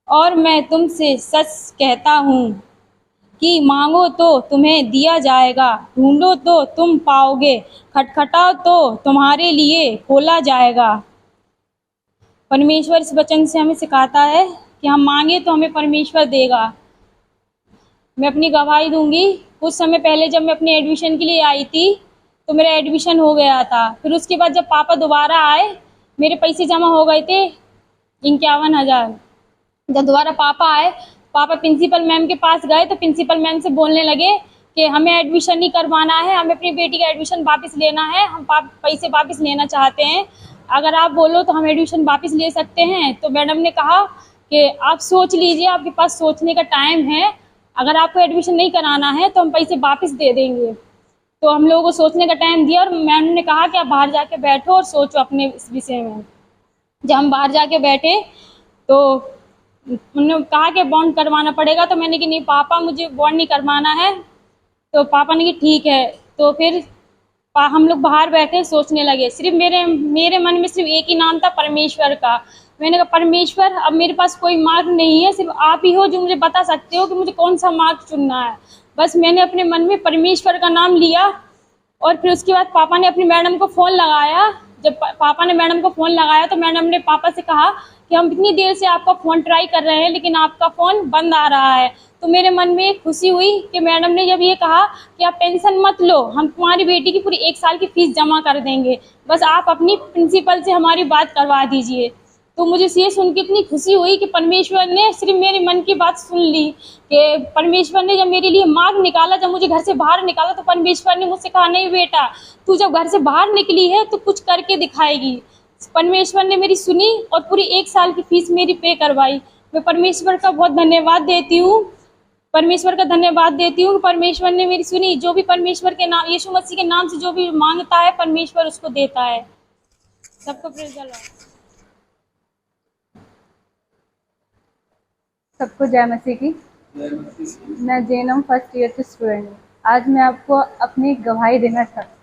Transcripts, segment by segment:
और मैं तुमसे सच कहता हूँ कि मांगो तो तुम्हें दिया जाएगा, ढूंढो तो तुम पाओगे, खटखटाओ तो तुम्हारे लिए खोला जाएगा। परमेश्वर इस वचन से हमें सिखाता है कि हम मांगे तो हमें परमेश्वर देगा। मैं अपनी गवाही दूंगी। कुछ समय पहले जब मैं अपने एडमिशन के लिए आई थी तो मेरा एडमिशन हो गया था। फिर उसके बाद जब पापा दोबारा आए, मेरे पैसे जमा हो गए थे 51,000। जब दोबारा पापा आए, पापा प्रिंसिपल मैम के पास गए तो प्रिंसिपल मैम से बोलने लगे कि हमें एडमिशन नहीं करवाना है, हमें अपनी बेटी का एडमिशन वापस लेना है, हम पैसे वापस लेना चाहते हैं, अगर आप बोलो तो हम एडमिशन वापस ले सकते हैं। तो मैडम ने कहा कि आप सोच लीजिए, आपके पास सोचने का टाइम है, अगर आपको एडमिशन नहीं कराना है तो हम पैसे वापस दे देंगे। तो हम लोगों को सोचने का टाइम दिया और मैम ने कहा कि आप बाहर जाके बैठो और सोचो अपने इस विषय में। जब हम बाहर जाके बैठे तो उन्होंने कहा कि बॉन्ड करवाना पड़ेगा। तो मैंने कि नहीं पापा, मुझे बॉन्ड नहीं करवाना है। तो पापा ने कि ठीक है। तो फिर हम लोग बाहर बैठे सोचने लगे। सिर्फ मेरे मेरे मन में सिर्फ एक ही नाम था, परमेश्वर का। मैंने कहा परमेश्वर, अब मेरे पास कोई मार्ग नहीं है, सिर्फ आप ही हो जो मुझे बता सकते हो कि मुझे कौन सा मार्ग चुनना है। बस मैंने अपने मन में परमेश्वर का नाम लिया। और फिर उसके बाद पापा ने अपनी मैडम को फ़ोन लगाया। जब पापा ने मैडम को फ़ोन लगाया तो मैडम ने पापा से कहा कि हम इतनी देर से आपका फ़ोन ट्राई कर रहे हैं लेकिन आपका फ़ोन बंद आ रहा है। तो मेरे मन में एक खुशी हुई कि मैडम ने जब ये कहा कि आप टेंशन मत लो, हम तुम्हारी बेटी की पूरी 1 साल की फ़ीस जमा कर देंगे, बस आप अपनी प्रिंसिपल से हमारी बात करवा दीजिए। तो मुझे ये सुन के इतनी खुशी हुई कि परमेश्वर ने सिर्फ मेरे मन की बात सुन ली। कि परमेश्वर ने जब मेरे लिए मार्ग निकाला, जब मुझे घर से बाहर निकाला, तो परमेश्वर ने मुझसे कहा नहीं बेटा, तू जब घर से बाहर निकली है तो कुछ करके दिखाएगी। परमेश्वर ने मेरी सुनी और पूरी 1 साल की फीस मेरी पे करवाई। मैं परमेश्वर का बहुत धन्यवाद देती हूँ। परमेश्वर का धन्यवाद देती हूँ। परमेश्वर ने मेरी सुनी। जो भी परमेश्वर के नाम, यीशु मसीह के नाम से जो भी मांगता है परमेश्वर उसको देता है। सबको प्रेज़ द लॉर्ड। सबको जय मसीह की। मैं जेएनएम फर्स्ट ईयर की स्टूडेंट हूँ। आज मैं आपको अपनी गवाही देना चाहती हूँ।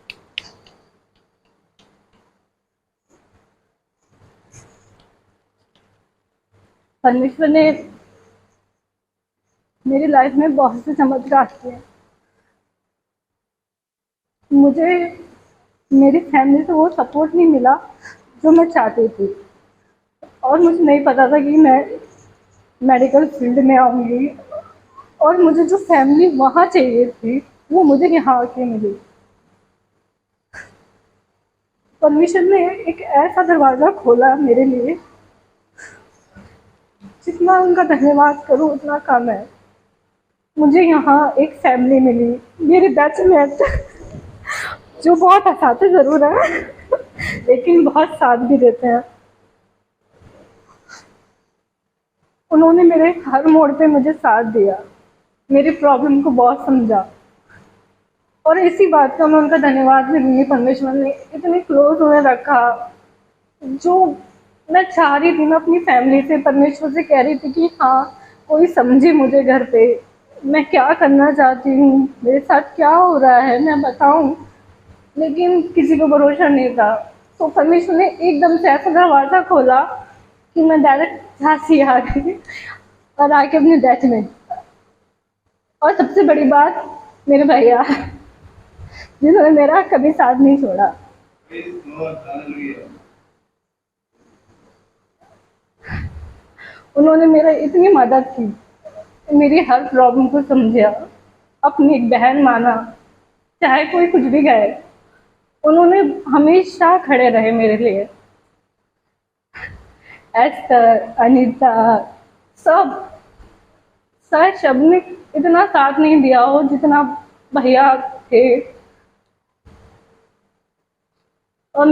परमेश्वर ने मेरी लाइफ में बहुत से चमत्कार किए। मुझे मेरी फैमिली से वो सपोर्ट नहीं मिला जो मैं चाहती थी, और मुझे नहीं पता था कि मैं मेडिकल फील्ड में आऊँगी, और मुझे जो फैमिली वहाँ चाहिए थी वो मुझे यहाँ आके मिली। परमेश्वर ने एक ऐसा दरवाज़ा खोला मेरे लिए, जितना उनका धन्यवाद करूँ उतना कम है। मुझे यहाँ एक फैमिली मिली, मेरे बैचमेट जो बहुत हँसाते ज़रूर हैं लेकिन बहुत साथ भी देते हैं। उन्होंने मेरे हर मोड़ पे मुझे साथ दिया, मेरी प्रॉब्लम को बहुत समझा, और इसी बात का मैं उनका धन्यवाद भी दूंगी। परमेश्वर ने इतने क्लोज उन्हें रखा। जो मैं चाह रही थी, मैं अपनी फैमिली से, परमेश्वर से कह रही थी कि हाँ कोई समझे मुझे घर पे, मैं क्या करना चाहती हूँ, मेरे साथ क्या हो रहा है मैं बताऊँ, लेकिन किसी को भरोसा नहीं था। तो परमेश्वर ने एकदम से ऐसा दरवाज़ा खोला कि मैं डायरेक्ट झांसी आ गई और आके अपने डेथ में। और सबसे बड़ी बात, मेरे भैया जिन्होंने मेरा कभी साथ नहीं छोड़ा। उन्होंने मेरा इतनी मदद की, मेरी हर प्रॉब्लम को समझा, अपनी एक बहन माना, चाहे कोई कुछ भी कहे, उन्होंने हमेशा खड़े रहे मेरे लिए। एस्टर, अनीता, सब शायद शब्द ने इतना साथ नहीं दिया हो जितना भैया थे। और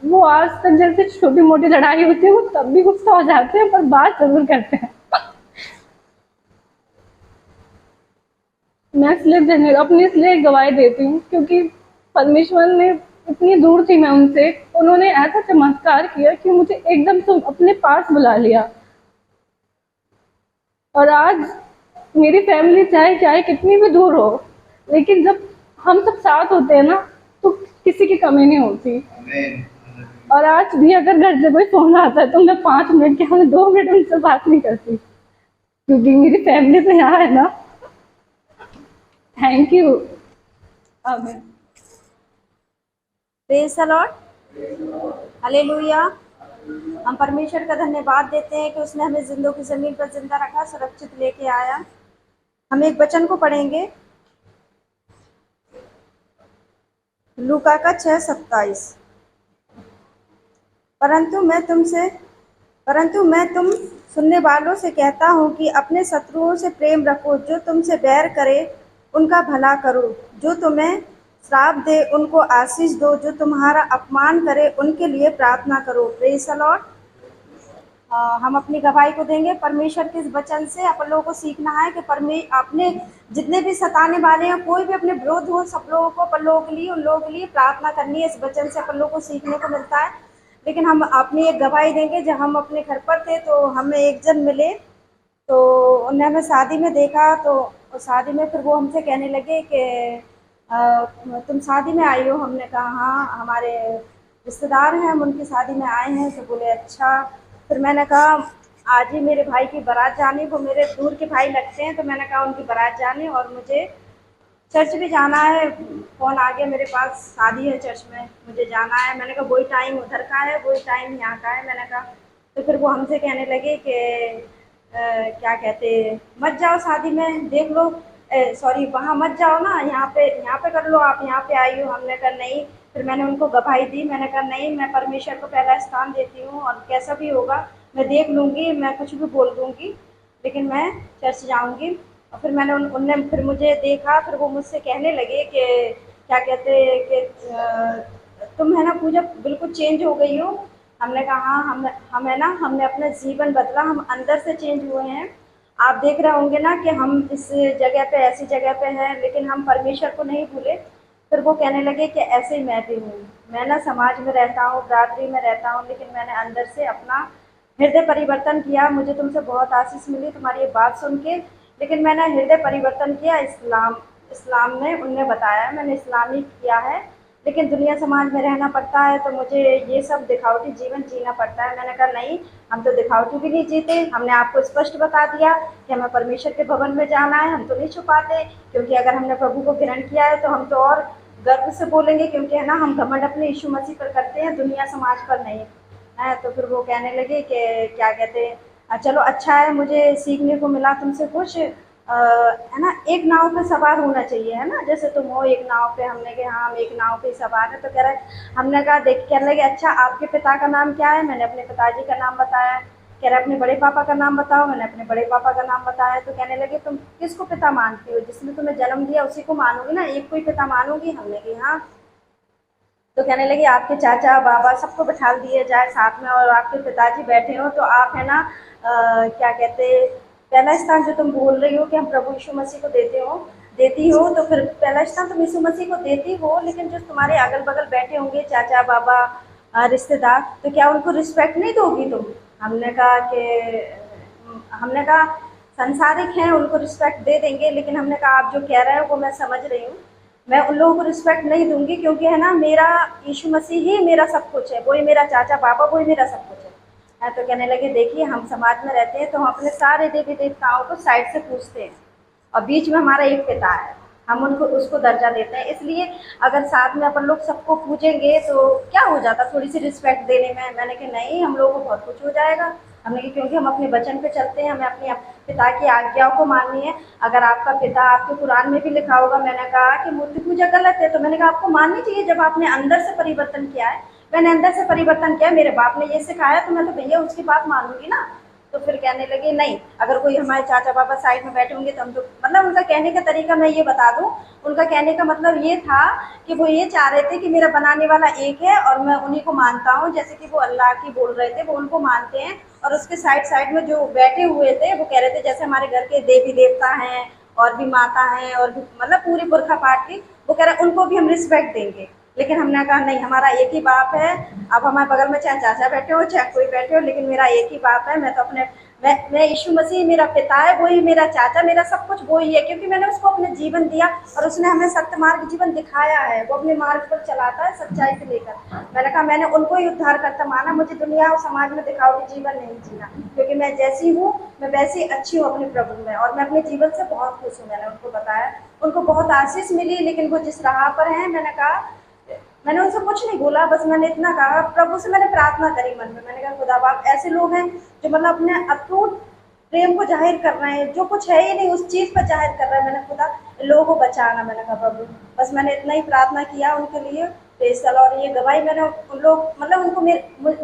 वो आज तक जैसे छोटी मोटी लड़ाई होती है वो तब भी गुस्सा हो जाते हैं, पर बात जरूर करते हैं। मैं इसलिए गवाही देती हूँ क्योंकि परमेश्वर ने, इतनी दूर थी मैं उनसे, उन्होंने ऐसा चमत्कार किया कि मुझे एकदम से अपने पास बुला लिया। और आज मेरी फैमिली चाहे कितनी भी दूर हो, लेकिन जब हम सब साथ होते हैं ना तो किसी की कमी नहीं होती। और आज भी अगर घर से कोई फोन आता है तो मैं 5 मिनट क्या, मैं 2 मिनट उनसे बात नहीं करती, क्योंकि मेरी फैमिली तो यहाँ है ना। Thank you. आमीन। Praise the lord, hallelujah. हम परमेश्वर का धन्यवाद देते हैं कि उसने हमें जिंदों की ज़मीन पर जिंदा रखा, सुरक्षित लेके आया। हम एक वचन को पढ़ेंगे, लूका का 6:27। परंतु मैं तुम सुनने वालों से कहता हूँ कि अपने शत्रुओं से प्रेम रखो, जो तुमसे बैर करे उनका भला करो, जो तुम्हें श्राप दे उनको आशीष दो, जो तुम्हारा अपमान करे उनके लिए प्रार्थना करो। Praise the Lord. हम अपनी गवाही को देंगे। परमेश्वर के इस वचन से अपन लोगों को सीखना है कि अपने जितने भी सताने वाले हैं, कोई भी अपने विरोध हो, सब लोगों को अपन लोगों के लिए, उन लोगों के लिए प्रार्थना करनी है। इस वचन से अपन लोगों को सीखने को मिलता है। लेकिन हम अपनी एक गवाही देंगे। जब हम अपने घर पर थे तो हमें एक जन मिले, तो उन्हें हमें शादी में देखा, तो शादी में फिर वो हमसे कहने लगे कि तुम शादी में आई हो। हमने कहा हाँ, हमारे रिश्तेदार हैं, हम उनकी शादी में आए हैं। तो बोले अच्छा। फिर मैंने कहा आज ही मेरे भाई की बारात जानी, वो मेरे दूर के भाई लगते हैं। तो मैंने कहा उनकी बारात जानी और मुझे चर्च भी जाना है। फ़ोन आ गया मेरे पास, शादी है चर्च में, मुझे जाना है। मैंने कहा वही टाइम उधर का है, वही टाइम यहाँ का है। मैंने कहा, तो फिर वो हमसे कहने लगे कि क्या कहते, मत जाओ शादी में, देख लो, सॉरी वहाँ मत जाओ ना, यहाँ पे कर लो, आप यहाँ पे आई हो। हमने कहा नहीं। फिर मैंने उनको गवाही दी। मैंने कहा नहीं, मैं परमेश्वर को पहला स्थान देती हूँ और कैसा भी होगा मैं देख लूँगी, मैं कुछ भी बोल दूँगी, लेकिन मैं चर्च जाऊँगी। और फिर मैंने उनने फिर मुझे देखा। फिर वो मुझसे कहने लगे कि क्या कहते कि तुम है ना पूजा, बिल्कुल चेंज हो गई हो। हमने कहा हाँ, हम है ना, हमने अपना जीवन बदला, हम अंदर से चेंज हुए हैं। आप देख रहे होंगे ना कि हम इस जगह पे, ऐसी जगह पे हैं, लेकिन हम परमेश्वर को नहीं भूले। फिर वो कहने लगे कि ऐसे ही मैं भी हूँ, मैं ना समाज में रहता हूँ, बरादरी में रहता हूँ, लेकिन मैंने अंदर से अपना हृदय परिवर्तन किया। मुझे तुमसे बहुत आशीष मिली तुम्हारी ये बात सुन के, लेकिन मैंने हृदय परिवर्तन किया इस्लाम में। उनने बताया मैंने इस्लामी किया है, लेकिन दुनिया समाज में रहना पड़ता है, तो मुझे ये सब दिखावटी जीवन जीना पड़ता है। मैंने कहा नहीं, हम तो दिखावटी भी नहीं जीते। हमने आपको स्पष्ट बता दिया कि हमें परमेश्वर के भवन में जाना है, हम तो नहीं छुपाते, क्योंकि अगर हमने प्रभु को ग्रहण किया है तो हम तो और गर्व से बोलेंगे, क्योंकि है ना हम घमंड अपने यीशु मसीह पर करते हैं, दुनिया समाज पर नहीं है। तो फिर वो कहने लगे कि क्या कहते हैं, चलो अच्छा है, मुझे सीखने को मिला तुमसे कुछ, है ना, एक नाव पे सवार होना चाहिए, है ना, जैसे तुम हो एक नाव पे। हमने कहा हाँ, हम एक नाव पे सवार है। तो कह रहे, हमने कहा देख, कहने लगे अच्छा आपके पिता का नाम क्या है। मैंने अपने पिताजी का नाम बताया। कह रहे अपने बड़े पापा का नाम बताओ। मैंने अपने बड़े पापा का नाम बताया। तो कहने लगे तुम किसको पिता मानती हो, जिसने तुम्हें जन्म दिया उसी को मानोगी ना, एक कोई पिता मानोगी। हमने कहा हाँ। तो कहने लगे आपके चाचा बाबा सबको बिठा दिए जाए साथ में, और आपके पिताजी बैठे हो, तो आप है ना क्या कहते, पहला स्थान जो तुम बोल रही हो कि हम प्रभु यीशु मसीह को देती हो, तो फिर पहला स्थान तुम यीशु मसीह को देती हो, लेकिन जो तुम्हारे अगल बगल बैठे होंगे चाचा बाबा रिश्तेदार, तो क्या उनको रिस्पेक्ट नहीं दोगी तुम। हमने कहा संसारिक हैं, उनको रिस्पेक्ट दे देंगे, लेकिन हमने कहा आप जो कह रहे हो वो मैं समझ रही हूँ, मैं उन लोगों को रिस्पेक्ट नहीं दूंगी, क्योंकि है ना मेरा यीशु मसीह ही मेरा सब कुछ है, वही मेरा चाचा बाबा, वही मेरा सब कुछ है। तो कहने लगे देखिए हम समाज में रहते हैं तो हम अपने सारे देवी देवताओं को साइड से पूछते हैं, और बीच में हमारा एक पिता है, हम उनको उसको दर्जा देते हैं। इसलिए अगर साथ में अपन लोग सबको पूजेंगे तो क्या हो जाता, थोड़ी सी रिस्पेक्ट देने में। मैंने कहा नहीं, हम लोगों को बहुत कुछ हो जाएगा। हमने कहा क्योंकि हम अपने वचन पे चलते हैं, हमें अपने पिता की आज्ञाओं को माननी है। अगर आपका पिता, आपके कुरान में भी लिखा होगा, मैंने कहा कि मूर्ति पूजा गलत है, तो मैंने कहा आपको माननी चाहिए जब आपने अंदर से परिवर्तन किया है। मैंने अंदर से परिवर्तन किया, मेरे बाप ने ये सिखाया, तो मैं तो भैया उसकी बात मानूंगी ना। तो फिर कहने लगे नहीं, अगर कोई हमारे चाचा बाबा साइड में बैठे होंगे तो हम तो, मतलब उनका कहने का तरीका मैं ये बता दूं, उनका कहने का मतलब ये था कि वो ये चाह रहे थे कि मेरा बनाने वाला एक है और मैं उन्हीं को मानता हूँ, जैसे कि वो अल्लाह की बोल रहे थे, वो उनको मानते हैं। और उसके साइड में जो बैठे हुए थे वो कह रहे थे जैसे हमारे घर के देवी देवता हैं और भी माता हैं और भी, मतलब पूरी पुरखा पाठ की, वो कह रहे उनको भी हम रिस्पेक्ट देंगे। लेकिन हमने कहा नहीं, हमारा एक ही बाप है। अब हमारे बगल में चाहे चाचा बैठे हो चाहे कोई बैठे हो, लेकिन मेरा एक ही बाप है। मैं तो अपने मैं यीशु मसीह मेरा पिता है, वही मेरा चाचा, मेरा सब कुछ वही है, क्योंकि मैंने उसको अपने जीवन दिया और उसने हमें सत्य मार्ग जीवन दिखाया है। वो अपने मार्ग पर चलाता है सच्चाई से लेकर। मैंने कहा मैंने उनको ही उद्धार करता माना, मुझे दुनिया और समाज में दिखावटी जीवन नहीं जीना, क्योंकि मैं जैसी हूँ मैं वैसी अच्छी हूँ अपने प्रभु में, और मैं अपने जीवन से बहुत खुश हूँ। मैंने उनको बताया, उनको बहुत आशीष मिली, लेकिन वो जिस राह पर हैं, मैंने उनसे कुछ नहीं बोला, बस मैंने इतना कहा, प्रभु से मैंने प्रार्थना करी मन में। मैंने कहा खुदा बाप, ऐसे लोग हैं जो मतलब अपने अटूट प्रेम को जाहिर कर रहे हैं, जो कुछ है ही नहीं उस चीज़ पर जाहिर कर रहे हैं। मैंने खुदा लोगों को बचाना, मैंने कहा प्रभु, बस मैंने इतना ही प्रार्थना किया उनके लिए। Praise the Lord. ये गवाही मैंने उन लोग मतलब उनको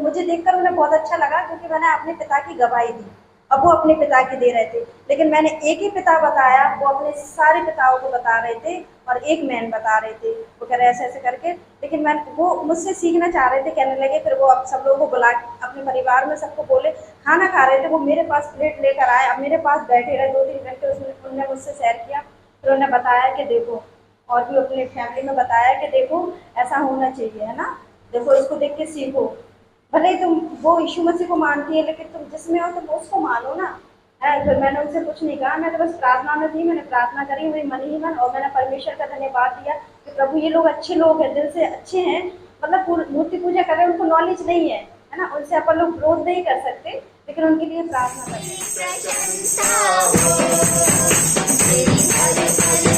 मुझे देखकर उन्हें बहुत अच्छा लगा, क्योंकि मैंने अपने पिता की गवाही दी। अब वो अपने पिता की दे रहे थे, लेकिन मैंने एक ही पिता बताया, वो अपने सारे पिताओं को बता रहे थे, और एक मैन बता रहे थे। वो कह रहे ऐसे ऐसे करके, लेकिन वो मुझसे सीखना चाह रहे थे, कहने लगे। फिर वो अब सब लोगों को बुला अपने परिवार में सबको बोले, खाना खा रहे थे, वो मेरे पास प्लेट लेकर आए, अब मेरे पास बैठे रहे 2-3 घंटे। उन्होंने मुझसे शेयर किया, फिर उन्होंने बताया कि देखो, और भी अपनी फैमिली में बताया कि देखो ऐसा होना चाहिए, है ना, देखो इसको देख के सीखो। भले ही तुम वो यीशु मसीह को मानती है, लेकिन तुम जिसमें हो तुम उसको मानो ना। है, फिर मैंने उनसे कुछ नहीं कहा, मैं तो बस प्रार्थना में थी। मैंने प्रार्थना करी मेरी मन ही मन, और मैंने परमेश्वर का धन्यवाद दिया कि प्रभु ये लोग अच्छे लोग हैं, दिल से अच्छे हैं, मतलब मूर्ति पूजा कर रहे हैं, उनको नॉलेज नहीं है ना, उनसे अपन लोग विरोध नहीं कर सकते, लेकिन उनके लिए प्रार्थना करते हैं।